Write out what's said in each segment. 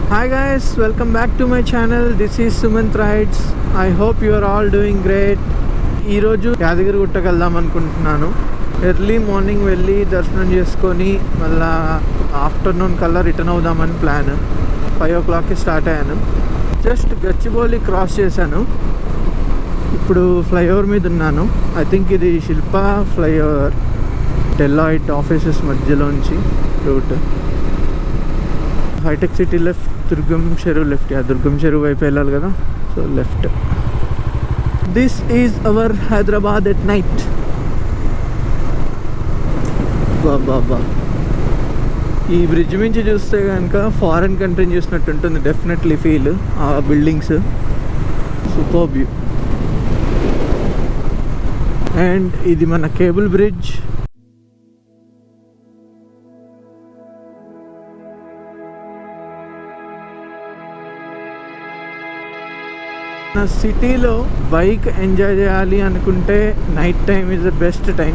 Hi guys, welcome back to my channel. This is Sumanth Rides. I hope you are all doing great. ఈ రోజు యాదగిరిగుట్టకి వెళ్దాం అనుకుంటున్నాను. Early morning వెళ్ళి దర్శనం చేసుకొని మళ్ళా ఆఫ్టర్నూన్ కల్లా రిటర్న్ అవుదామని ప్లాన్. 5 o'clockకి స్టార్ట్ అయ్యాను. జస్ట్ గచ్చిబౌలి క్రాస్ చేశాను. ఇప్పుడు ఫ్లైఓవర్ మీద ఉన్నాను. ఐ థింక్ ఇది శిల్పా ఫ్లైఓవర్, డెలాయిట్ ఆఫీసెస్ మధ్యలోంచి route. Hitech city left, Durgam Cheruvu left. Durgam Cheruvu వైపు వెళ్ళాలి కదా, so left. This is our Hyderabad at night. బాబా, ఈ బ్రిడ్జ్ నుంచి చూస్తే కనుక ఫారెన్ కంట్రీని చూసినట్టు ఉంటుంది డెఫినెట్లీ ఫీల్. ఆ బిల్డింగ్స్ సూపర్ వ్యూ. అండ్ ఇది మన కేబుల్ బ్రిడ్జ్. మన సిటీలో బైక్ ఎంజాయ్ చేయాలి అనుకుంటే night time is the best time.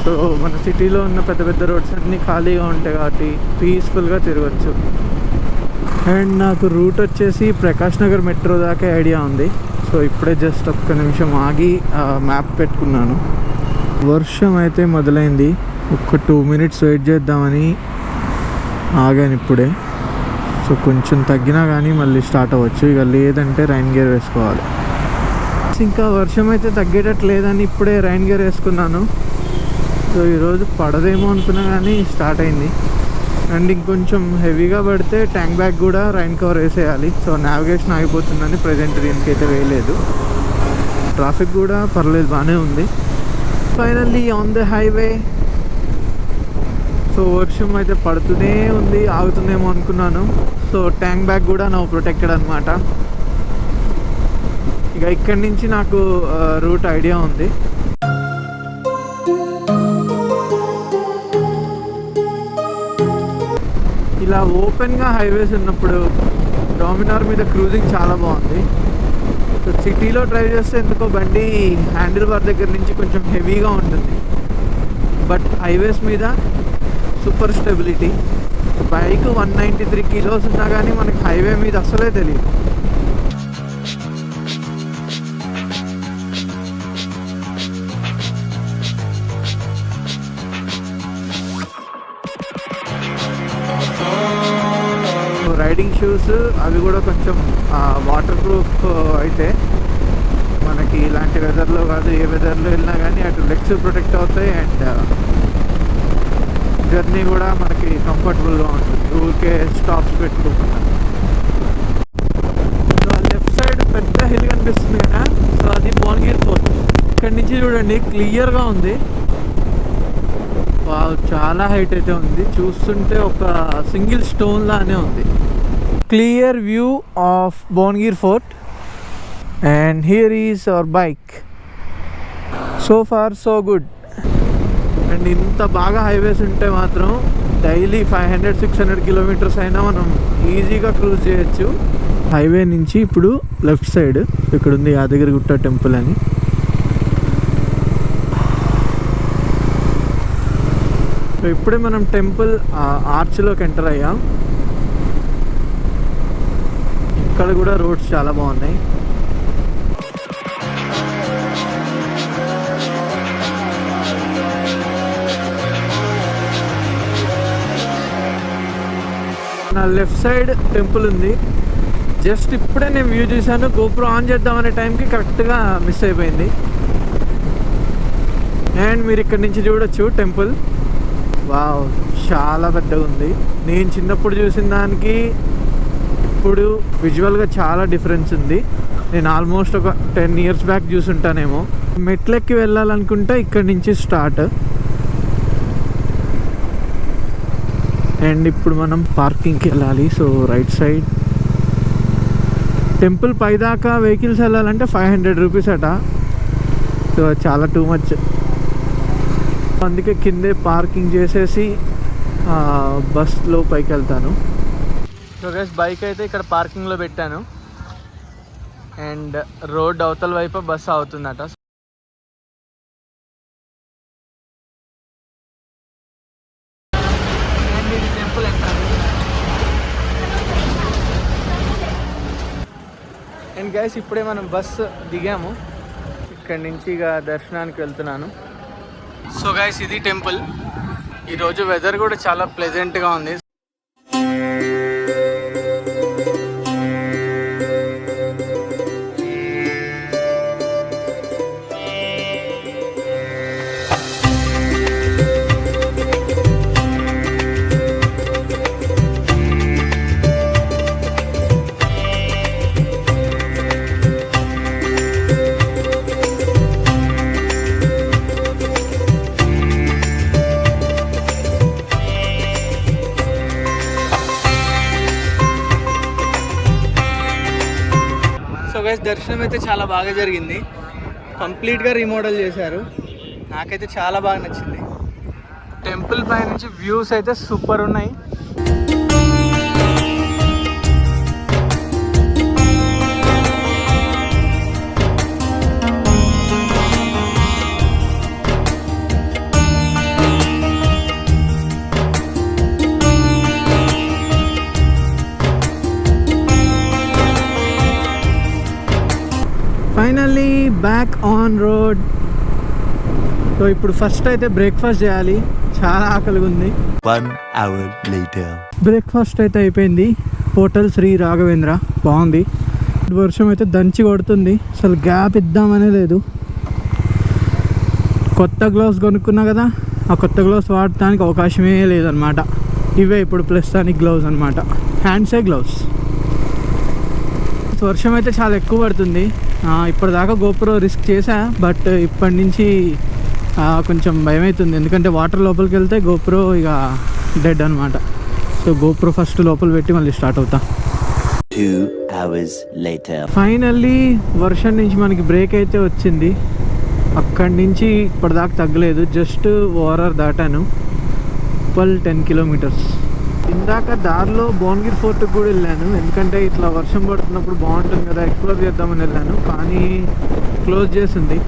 So మన సిటీలో ఉన్న పెద్ద పెద్ద రోడ్స్ అన్నీ ఖాళీగా ఉంటాయి కాబట్టి పీస్ఫుల్గా తిరగచ్చు. అండ్ నాకు రూట్ వచ్చేసి ప్రకాష్ నగర్ మెట్రో దాకా ఐడియా ఉంది. సో ఇప్పుడే జస్ట్ ఒక్క నిమిషం ఆగి మ్యాప్ పెట్టుకున్నాను. వర్షం అయితే మొదలైంది. ఒక 2 minutes వెయిట్ చేద్దామని ఆగాను ఇప్పుడే. సో కొంచెం తగ్గినా కానీ మళ్ళీ స్టార్ట్ అవ్వచ్చు. ఇక లేదంటే రైన్ గేర్ వేసుకోవాలి. ఇంకా వర్షం అయితే తగ్గేటట్లేదని ఇప్పుడే రైన్ గేర్ వేసుకున్నాను. సో ఈరోజు పడదేమో అనుకున్నా కానీ స్టార్ట్ అయింది. అండ్ ఇంకొంచెం హెవీగా పడితే ట్యాంక్ బ్యాగ్ కూడా రైన్ కవర్ వేసేయాలి. సో నావిగేషన్ ఆగిపోతుందని ప్రజెంట్ దీనికైతే వేయలేదు. ట్రాఫిక్ కూడా పర్లేదు, బాగానే ఉంది. Finally on the highway. So వర్షం అయితే పడుతూనే ఉంది, ఆగుతుందేమో అనుకున్నాను. సో ట్యాంక్ బ్యాగ్ కూడా నా ప్రొటెక్టెడ్ అనమాట. ఇక ఇక్కడి నుంచి నాకు రూట్ ఐడియా ఉంది. ఇలా ఓపెన్గా హైవేస్ ఉన్నప్పుడు డామినార్ మీద క్రూజింగ్ చాలా బాగుంది. సో సిటీలో డ్రైవ్ చేస్తే ఎందుకో బండి హ్యాండిల్ బార్ దగ్గర నుంచి కొంచెం హెవీగా ఉంటుంది. బట్ హైవేస్ మీద సూపర్ స్టెబిలిటీ. బైక్ 193 kilos ఉన్నా కానీ మనకి హైవే మీద అసలే తెలియదు. రైడింగ్ షూస్ అవి కూడా కొంచెం వాటర్ ప్రూఫ్ అయితే మనకి ఇలాంటి వెదర్లో కాదు, ఏ వెదర్లో వెళ్ళినా కానీ అటు లెగ్స్ ప్రొటెక్ట్ అవుతాయి. అండ్ జర్నీ కూడా మనకి కంఫర్టబుల్గా ఉంటుంది, ఊరికే స్టాప్స్ పెట్టుకోకుండా. సో లెఫ్ట్ సైడ్ పెద్ద హిల్ కనిపిస్తుంది కదా, సో అది భువనగిరి ఫోర్ట్. ఇక్కడి నుంచి చూడండి క్లియర్గా ఉంది. చాలా హైట్ అయితే ఉంది, చూస్తుంటే ఒక సింగిల్ స్టోన్ లానే ఉంది. Clear view of Bhuvanagiri fort. And here is our bike. So far so good. And ఇంత బాగా హైవేస్ ఉంటే మాత్రం డైలీ 500-600 kilometers అయినా మనం ఈజీగా క్రూజ్ చేయొచ్చు. హైవే నుంచి ఇప్పుడు లెఫ్ట్ సైడ్ ఇక్కడ ఉంది యాదగిరిగుట్ట టెంపుల్ అని. సో ఇప్పుడే మనం టెంపుల్ ఆర్చ్లోకి ఎంటర్ అయ్యాం. ఇక్కడ కూడా రోడ్స్ చాలా బాగున్నాయి. నా లెఫ్ట్ సైడ్ టెంపుల్ ఉంది. జస్ట్ ఇప్పుడే నేను వ్యూ చూశాను. గోప్రో ఆన్ చేద్దామనే టైంకి కరెక్ట్గా మిస్ అయిపోయింది. అండ్ మీరు ఇక్కడ నుంచి చూడొచ్చు టెంపుల్. వావ్, చాలా పెద్దగా ఉంది. నేను చిన్నప్పుడు చూసిన దానికి ఇప్పుడు విజువల్గా చాలా డిఫరెన్స్ ఉంది. నేను ఆల్మోస్ట్ ఒక 10 years బ్యాక్ చూసుంటానేమో. మెట్లెక్కి వెళ్ళాలనుకుంటే ఇక్కడి నుంచి స్టార్ట్. అండ్ ఇప్పుడు మనం పార్కింగ్కి వెళ్ళాలి. సో రైట్ సైడ్ టెంపుల్ పైదాకా వెహికల్స్ వెళ్ళాలంటే 500 rupees అట. సో చాలా టూ మచ్. అందుకే కిందే పార్కింగ్ చేసేసి బస్లో పైకి వెళ్తాను. సో గైస్, బైక్ అయితే ఇక్కడ పార్కింగ్లో పెట్టాను. అండ్ రోడ్ అవతల వైపు బస్సు అవుతుందట. Temple entrance. గైస్ ఇప్పుడే మనం బస్సు దిగాము. ఇక్కడి నుంచి ఇక దర్శనానికి వెళ్తున్నాను. సో గైస్ ఇది టెంపుల్. ఈరోజు వెదర్ కూడా చాలా ప్లెజెంట్గా ఉంది. దర్శనం అయితే చాలా బాగా జరిగింది. కంప్లీట్గా రీమోడల్ చేశారు. నాకైతే చాలా బాగా నచ్చింది. టెంపుల్ పై నుంచి వ్యూస్ అయితే సూపర్ ఉన్నాయి. Finally back on road. So ఇప్పుడు ఫస్ట్ అయితే బ్రేక్ఫాస్ట్ చేయాలి. చాలా ఆకలిగా ఉంది. 1 hour later. బ్రేక్ఫాస్ట్ అయితే అయిపోయింది. హోటల్ శ్రీ రాఘవేంద్ర బాగుంది. వర్షం అయితే దంచి కొడుతుంది. అసలు గ్యాప్ ఇద్దామనే లేదు. కొత్త గ్లౌస్ కొనుక్కున్నా కదా, ఆ కొత్త గ్లౌస్ వాడటానికి అవకాశమే లేదనమాట. ఇవే ఇప్పుడు ప్రస్తుతానికి గ్లౌస్ అనమాట, హ్యాండ్సే గ్లౌస్. వర్షం అయితే చాలా ఎక్కువ పడుతుంది. ఇప్పటిదాకా గోప్రో రిస్క్ చేశా, బట్ ఇప్పటి నుంచి కొంచెం భయం అవుతుంది. ఎందుకంటే వాటర్ లోపలికి వెళ్తే గోప్రో ఇక డెడ్ అనమాట. సో గోప్రో ఫస్ట్ లోపల పెట్టి మళ్ళీ స్టార్ట్ అవుతా. 2 hours later. ఫైనల్లీ వర్షం నుంచి మనకి బ్రేక్ అయితే వచ్చింది. అక్కడి నుంచి ఇప్పటిదాకా తగ్గలేదు. జస్ట్ ఓఆర్ఆర్ దాటాను. 10 kilometers. ఇందాక దారిలో భువనగిరి ఫోర్ట్కి కూడా వెళ్ళాను. ఎందుకంటే ఇట్లా వర్షం పడుతున్నప్పుడు బాగుంటుంది కదా, ఎక్స్ప్లోర్ చేద్దామని వెళ్ళాను. కానీ క్లోజ్ చేసింది.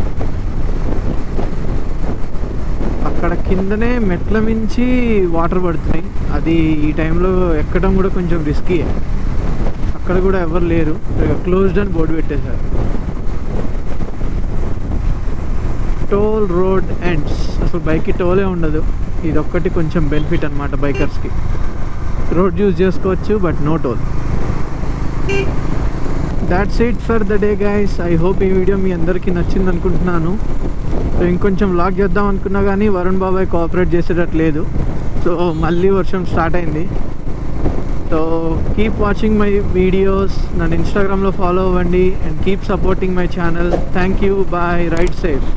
అక్కడ కిందనే మెట్ల మించి వాటర్ పడుతున్నాయి. అది ఈ టైంలో ఎక్కడం కూడా కొంచెం రిస్కీ. అక్కడ కూడా ఎవరు లేరు. క్లోజ్డ్ అని బోర్డు పెట్టేశారు. Toll road ends. అసలు బైక్కి టోలే ఉండదు. ఇదొక్కటి కొంచెం బెనిఫిట్ అనమాట బైకర్స్కి. రోడ్ యూజ్ చేసుకోవచ్చు, but no toll. That's it for the day guys. I hope ఈ వీడియో మీ అందరికీ నచ్చింది అనుకుంటున్నాను. సో ఇంకొంచెం వ్లాగ్ చేద్దాం అనుకున్నా కానీ వరుణ్ బాబాయ్ కోఆపరేట్ చేసేటట్లేదు. సో మళ్ళీ వర్షం స్టార్ట్ అయింది. So keep watching my videos. నన్ను ఇన్స్టాగ్రామ్లో ఫాలో అవ్వండి and keep supporting my channel. Thank you. Bye. Ride safe.